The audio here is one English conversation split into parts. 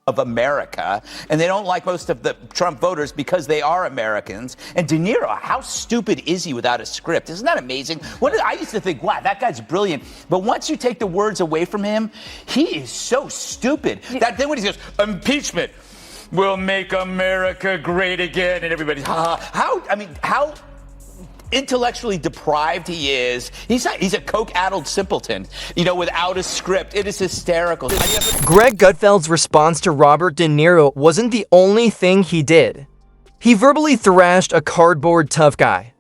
of America, and they don't like most of the Trump voters because they are Americans. And De Niro, how stupid is he without a script? Isn't that amazing? I used to think, wow, that guy's brilliant. But once you take the words away from him, he is so stupid. Then when he goes, impeachment will make America great again, and everybody's, how intellectually deprived he is. He's a coke-addled simpleton, without a script. It is hysterical. Greg Gutfeld's response to Robert De Niro wasn't the only thing he did. He verbally thrashed a cardboard tough guy.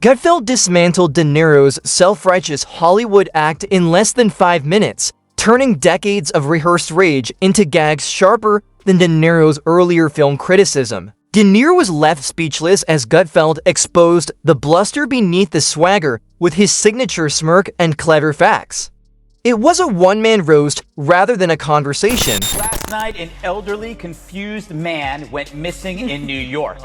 Gutfeld dismantled De Niro's self-righteous Hollywood act in less than 5 minutes, turning decades of rehearsed rage into gags sharper than De Niro's earlier film criticism. De Niro was left speechless as Gutfeld exposed the bluster beneath the swagger with his signature smirk and clever facts. It was a one-man roast rather than a conversation. Last night, an elderly, confused man went missing in New York.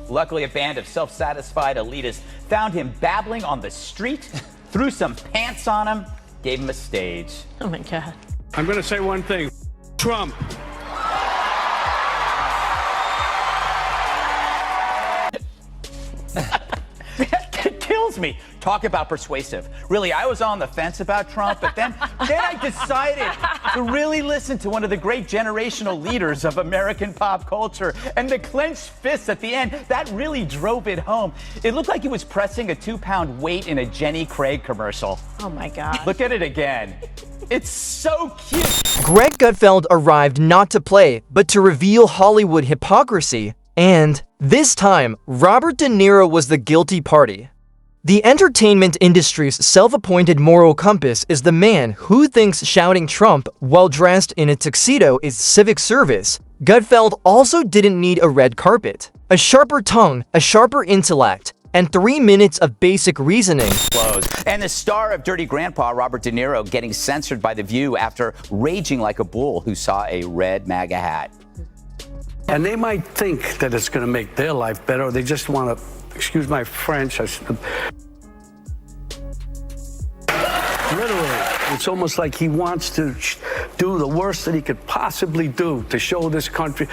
Luckily, a band of self-satisfied elitists found him babbling on the street, threw some pants on him, gave him a stage. Oh my God. I'm going to say one thing. Trump. It kills me. Talk about persuasive. Really, I was on the fence about Trump, but then I decided to really listen to one of the great generational leaders of American pop culture, and the clenched fists at the end, that really drove it home. It looked like he was pressing a 2-pound weight in a Jenny Craig commercial. Oh my God. Look at it again. It's so cute. Greg Gutfeld arrived not to play, but to reveal Hollywood hypocrisy. And, this time, Robert De Niro was the guilty party. The entertainment industry's self-appointed moral compass is the man who thinks shouting Trump while dressed in a tuxedo is civic service. Gutfeld also didn't need a red carpet, a sharper tongue, a sharper intellect, and 3 minutes of basic reasoning. And the star of Dirty Grandpa, Robert De Niro, getting censored by The View after raging like a bull who saw a red MAGA hat. And they might think that it's going to make their life better, or they just want to, excuse my French, literally, it's almost like he wants to do the worst that he could possibly do to show this country.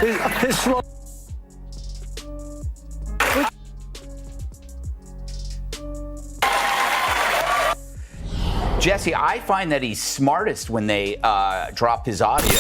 His slow. Jesse, I find that he's smartest when they drop his audio.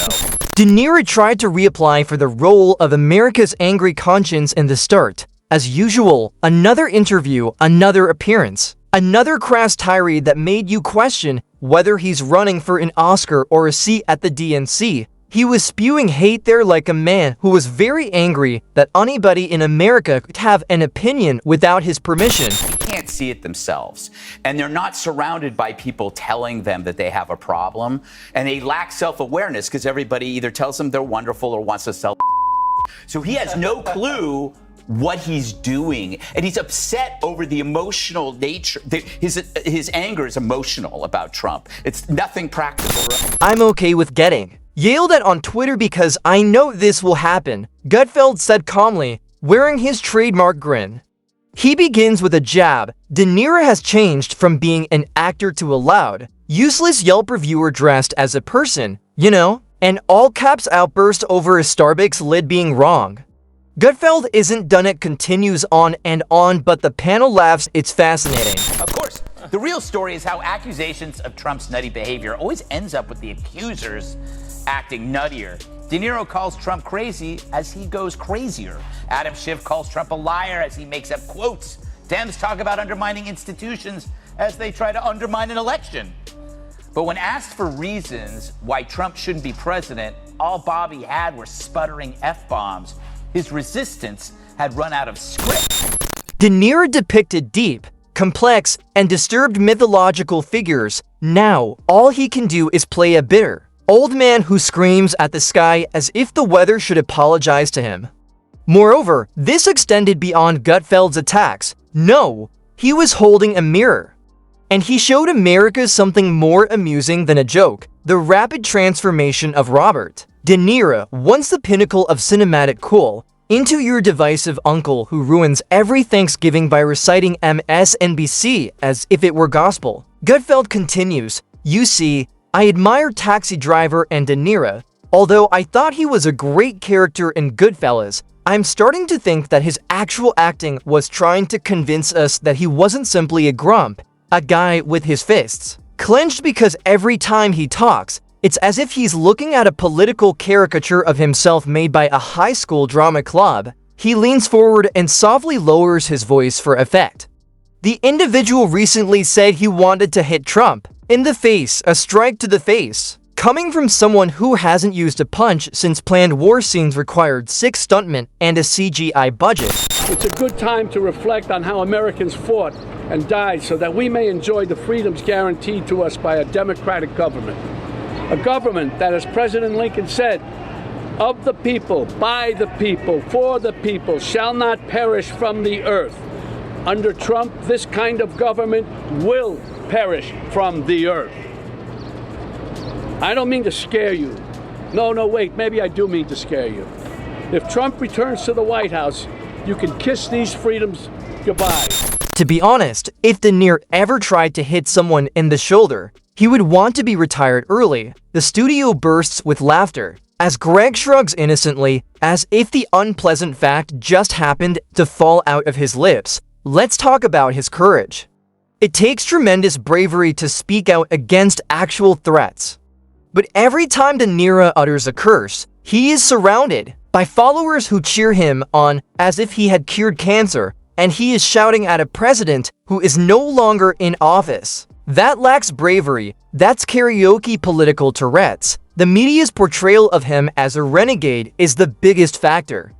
De Niro tried to reapply for the role of America's angry conscience in the start. As usual, another interview, another appearance, another crass tirade that made you question whether he's running for an Oscar or a seat at the DNC. He was spewing hate there like a man who was very angry that anybody in America could have an opinion without his permission. Can't see it themselves, and they're not surrounded by people telling them that they have a problem, and they lack self-awareness because everybody either tells them they're wonderful or wants to sell. So he has no clue what he's doing, and he's upset over the emotional nature. His anger is emotional about Trump. It's nothing practical. I'm okay with getting yelled at on Twitter because I know this will happen, Gutfeld said calmly, wearing his trademark grin. He begins with a jab. De Niro has changed from being an actor to a loud, useless Yelp reviewer dressed as a person, an all-caps outburst over a Starbucks lid being wrong. Gutfeld isn't done. It continues on and on, but the panel laughs. It's fascinating. Of course, the real story is how accusations of Trump's nutty behavior always ends up with the accusers acting nuttier. De Niro calls Trump crazy as he goes crazier. Adam Schiff calls Trump a liar as he makes up quotes. Dems talk about undermining institutions as they try to undermine an election. But when asked for reasons why Trump shouldn't be president, all Bobby had were sputtering F-bombs. His resistance had run out of script. De Niro depicted deep, complex, and disturbed mythological figures. Now, all he can do is play a bitter old man who screams at the sky as if the weather should apologize to him. Moreover, this extended beyond Gutfeld's attacks. No, he was holding a mirror. And he showed America something more amusing than a joke: the rapid transformation of Robert De Niro, once the pinnacle of cinematic cool, into your divisive uncle who ruins every Thanksgiving by reciting MSNBC as if it were gospel. Gutfeld continues, "You see, I admire Taxi Driver and De Niro. Although I thought he was a great character in Goodfellas, I'm starting to think that his actual acting was trying to convince us that he wasn't simply a grump, a guy with his fists clenched, because every time he talks, it's as if he's looking at a political caricature of himself made by a high school drama club. He leans forward and softly lowers his voice for effect. The individual recently said he wanted to hit Trump in the face, a strike to the face. Coming from someone who hasn't used a punch since planned war scenes required 6 stuntmen and a CGI budget. It's a good time to reflect on how Americans fought and died so that we may enjoy the freedoms guaranteed to us by a democratic government. A government that, as President Lincoln said, of the people, by the people, for the people, shall not perish from the earth. Under Trump, this kind of government will perish from the earth. I don't mean to scare you. No, wait, maybe I do mean to scare you. If Trump returns to the White House, you can kiss these freedoms goodbye. To be honest, if De Niro ever tried to hit someone in the shoulder, he would want to be retired early. The studio bursts with laughter as Greg shrugs innocently, as if the unpleasant fact just happened to fall out of his lips. Let's talk about his courage. It takes tremendous bravery to speak out against actual threats. But every time De Niro utters a curse, he is surrounded by followers who cheer him on as if he had cured cancer, and he is shouting at a president who is no longer in office. That lacks bravery. That's karaoke political Tourette's. The media's portrayal of him as a renegade is the biggest factor.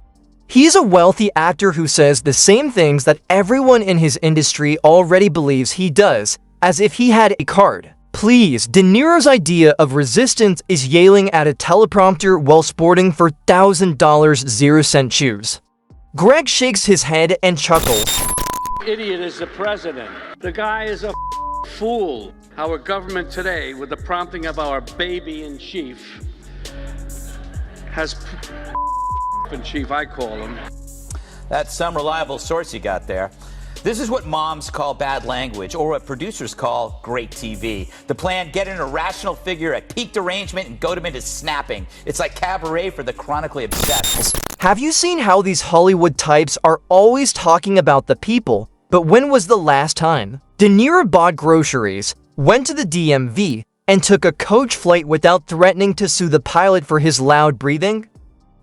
He's a wealthy actor who says the same things that everyone in his industry already believes he does, as if he had a card. Please, De Niro's idea of resistance is yelling at a teleprompter while sporting for $1,000 0-cent shoes. Greg shakes his head and chuckles. Idiot is the president. The guy is a fool. Our government today, with the prompting of our baby-in-chief, has in chief, I call him. That's some reliable source you got there. This is what moms call bad language, or what producers call great TV. The plan: get an irrational figure at peak derangement and goad him into snapping. It's like cabaret for the chronically obsessed. Have you seen how these Hollywood types are always talking about the people? But when was the last time De Niro bought groceries, went to the DMV, and took a coach flight without threatening to sue the pilot for his loud breathing?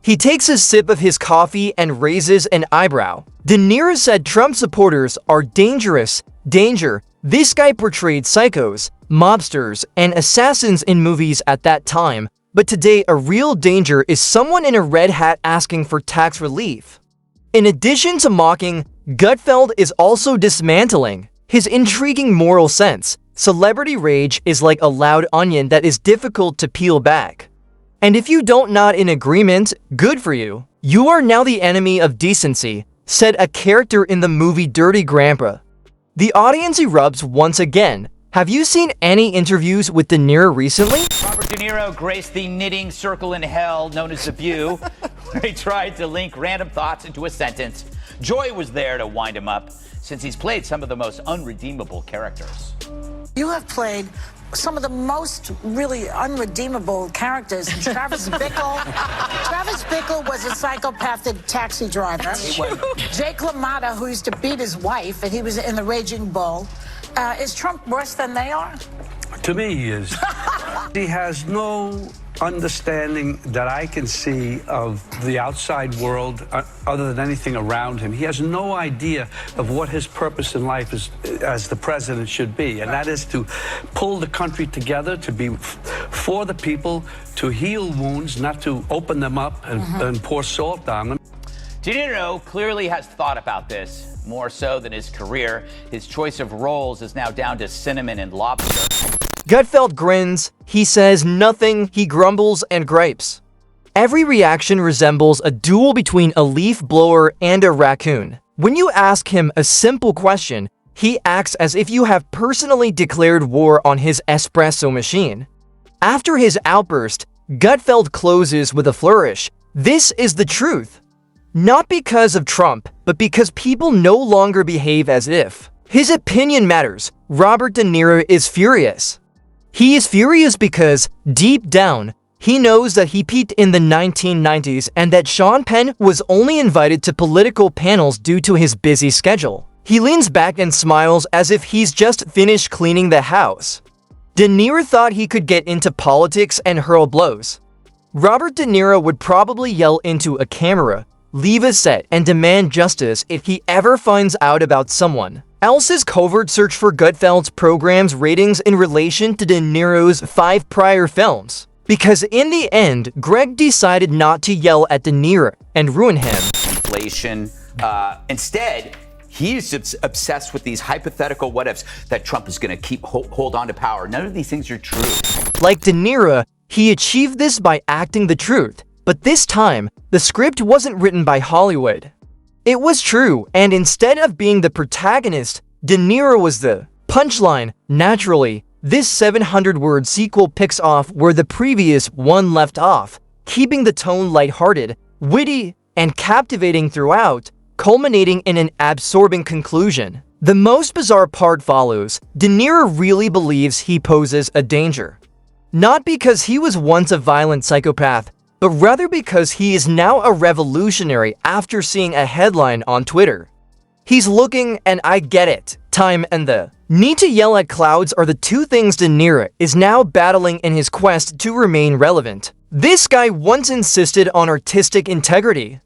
He takes a sip of his coffee and raises an eyebrow. De Niro said Trump supporters are dangerous. Danger. This guy portrayed psychos, mobsters, and assassins in movies at that time, but today a real danger is someone in a red hat asking for tax relief. In addition to mocking, Gutfeld is also dismantling his intriguing moral sense. Celebrity rage is like a loud onion that is difficult to peel back. And if you don't nod in agreement, good for you. You are now the enemy of decency, said a character in the movie Dirty Grandpa. The audience erupts once again. Have you seen any interviews with De Niro recently? Robert De Niro graced the knitting circle in hell known as The View, where he tried to link random thoughts into a sentence. Joy was there to wind him up, since he's played some of the most unredeemable characters. You have played some of the most really unredeemable characters. Travis Bickle. Travis Bickle was a psychopathic taxi driver. Jake LaMotta, who used to beat his wife, and he was in The Raging Bull. Is Trump worse than they are? To me, he is. He has no understanding that I can see of the outside world other than anything around him. He has no idea of what his purpose in life is as the president should be, and that is to pull the country together, to be for the people, to heal wounds, not to open them up and pour salt on them. De Niro clearly has thought about this, more so than his career. His choice of roles is now down to cinnamon and lobster. Gutfeld grins, he says nothing, he grumbles and gripes. Every reaction resembles a duel between a leaf blower and a raccoon. When you ask him a simple question, he acts as if you have personally declared war on his espresso machine. After his outburst, Gutfeld closes with a flourish. This is the truth. Not because of Trump, but because people no longer behave as if his opinion matters. Robert De Niro is furious. He is furious because, deep down, he knows that he peaked in the 1990s and that Sean Penn was only invited to political panels due to his busy schedule. He leans back and smiles as if he's just finished cleaning the house. De Niro thought he could get into politics and hurl blows. Robert De Niro would probably yell into a camera, leave a set, and demand justice if he ever finds out about someone else's covert search for Gutfeld's program's ratings in relation to De Niro's 5 prior films. Because in the end, Greg decided not to yell at De Niro and ruin him. Inflation. Instead, he's obsessed with these hypothetical what-ifs that Trump is going to keep hold on to power. None of these things are true. Like De Niro, he achieved this by acting the truth. But this time, the script wasn't written by Hollywood. It was true, and instead of being the protagonist, De Niro was the punchline. Naturally, this 700-word sequel picks off where the previous one left off, keeping the tone lighthearted, witty, and captivating throughout, culminating in an absorbing conclusion. The most bizarre part follows. De Niro really believes he poses a danger. Not because he was once a violent psychopath, but rather because he is now a revolutionary after seeing a headline on Twitter. He's looking, and I get it, time and the need to yell at clouds are the two things De Niro is now battling in his quest to remain relevant. This guy once insisted on artistic integrity.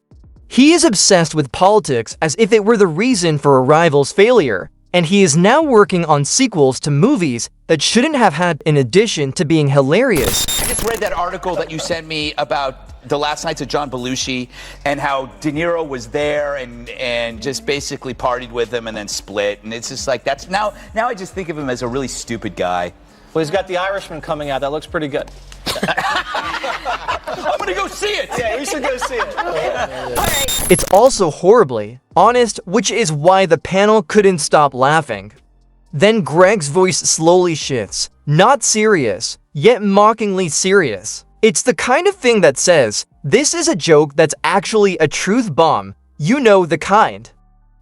He is obsessed with politics as if it were the reason for a rival's failure, and he is now working on sequels to movies that shouldn't have had in addition to being hilarious. I just read that article that you sent me about the last nights of John Belushi and how De Niro was there and just basically partied with him and then split. And it's just like, that's now I just think of him as a really stupid guy. Well, he's got The Irishman coming out. That looks pretty good. I'm gonna go see it. Yeah, we should go see it. It's also horribly honest, which is why the panel couldn't stop laughing. Then Greg's voice slowly shifts, not serious, yet mockingly serious. It's the kind of thing that says, this is a joke that's actually a truth bomb, you know the kind.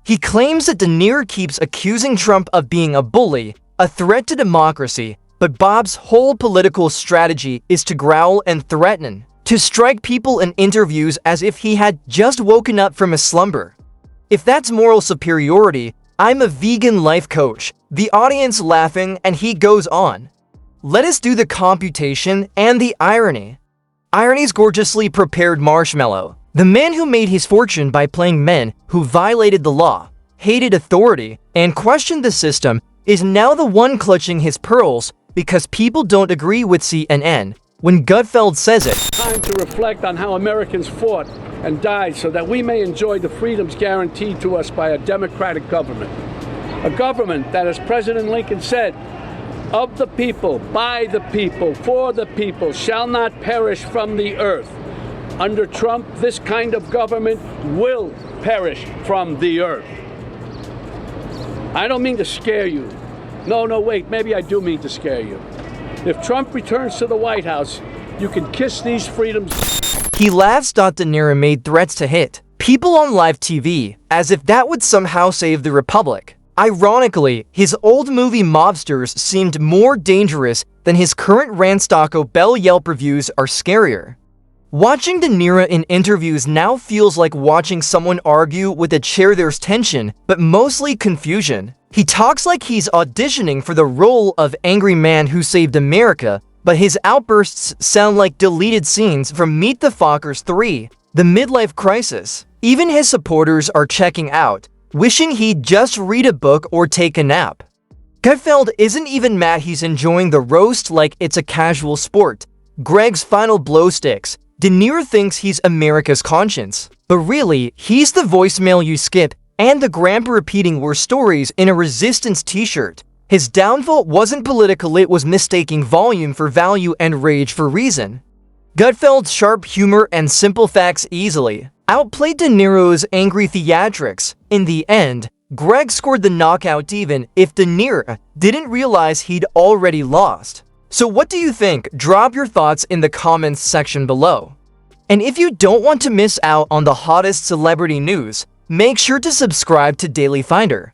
He claims that De Niro keeps accusing Trump of being a bully, a threat to democracy, but Bob's whole political strategy is to growl and threaten, to strike people in interviews as if he had just woken up from a slumber. If that's moral superiority, I'm a vegan life coach. The audience laughing, and he goes on. Let us do the computation and the irony. Irony's gorgeously prepared marshmallow. The man who made his fortune by playing men who violated the law, hated authority, and questioned the system is now the one clutching his pearls because people don't agree with CNN when Gutfeld says it. Time to reflect on how Americans fought and died so that we may enjoy the freedoms guaranteed to us by a democratic government. A government that, as President Lincoln said, of the people, by the people, for the people, shall not perish from the earth. Under Trump, this kind of government will perish from the earth. I don't mean to scare you. No, wait, maybe I do mean to scare you. If Trump returns to the White House, you can kiss these freedoms. He laughs. De Niro made threats to hit people on live TV, as if that would somehow save the Republic. Ironically, his old movie Mobsters seemed more dangerous than his current rants. Taco Bell Yelp reviews are scarier. Watching De Niro in interviews now feels like watching someone argue with a chair. There's tension, but mostly confusion. He talks like he's auditioning for the role of angry man who saved America, but his outbursts sound like deleted scenes from Meet the Fockers 3, The Midlife Crisis. Even his supporters are checking out, wishing he'd just read a book or take a nap. Gutfeld isn't even mad. He's enjoying the roast like it's a casual sport. Greg's final blow sticks. De Niro thinks he's America's conscience, but really, he's the voicemail you skip and the grandpa repeating war stories in a Resistance t-shirt. His downfall wasn't political, it was mistaking volume for value and rage for reason. Gutfeld's sharp humor and simple facts easily outplayed De Niro's angry theatrics. In the end, Greg scored the knockout even if De Niro didn't realize he'd already lost. So what do you think? Drop your thoughts in the comments section below. And if you don't want to miss out on the hottest celebrity news, make sure to subscribe to Daily Finder.